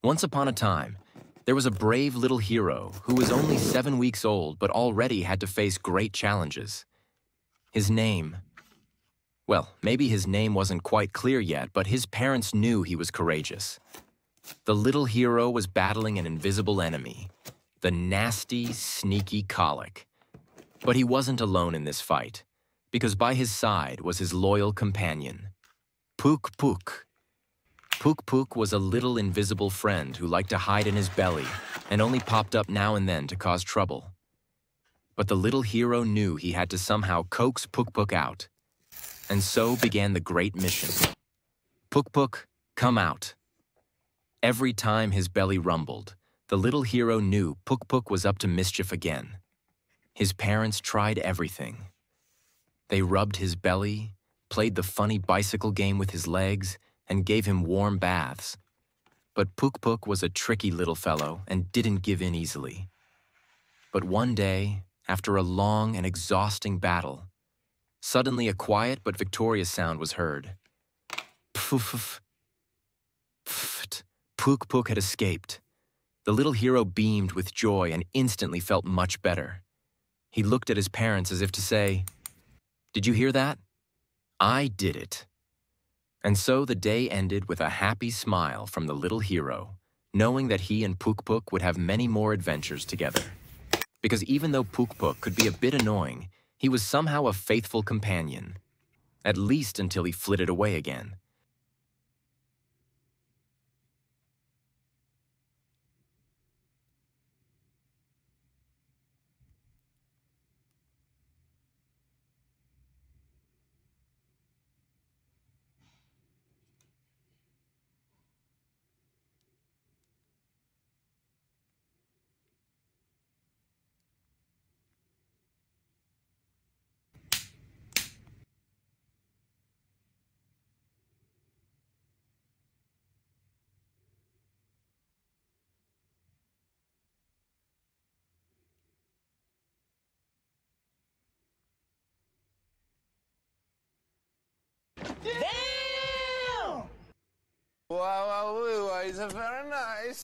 Once upon a time, there was a brave little hero who was only 7 weeks old but already had to face great challenges. His name... Well, maybe his name wasn't quite clear yet, but his parents knew he was courageous. The little hero was battling an invisible enemy, the nasty, sneaky colic. But he wasn't alone in this fight, because by his side was his loyal companion, Puk Puk. Puk Puk was a little invisible friend who liked to hide in his belly and only popped up now and then to cause trouble. But the little hero knew he had to somehow coax Puk Puk out. And so began the great mission. Puk Puk, come out. Every time his belly rumbled, the little hero knew Puk Puk was up to mischief again. His parents tried everything. They rubbed his belly, played the funny bicycle game with his legs, and gave him warm baths. But Puk Puk was a tricky little fellow and didn't give in easily. But one day, after a long and exhausting battle, suddenly a quiet but victorious sound was heard. Poof. Pfft. Puk Puk had escaped. The little hero beamed with joy and instantly felt much better. He looked at his parents as if to say, "Did you hear that? I did it." And so the day ended with a happy smile from the little hero, knowing that he and Puk Puk would have many more adventures together. Because even though Puk Puk could be a bit annoying, he was somehow a faithful companion, at least until he flitted away again. Damn! Wow, wow, wow, it's a very nice.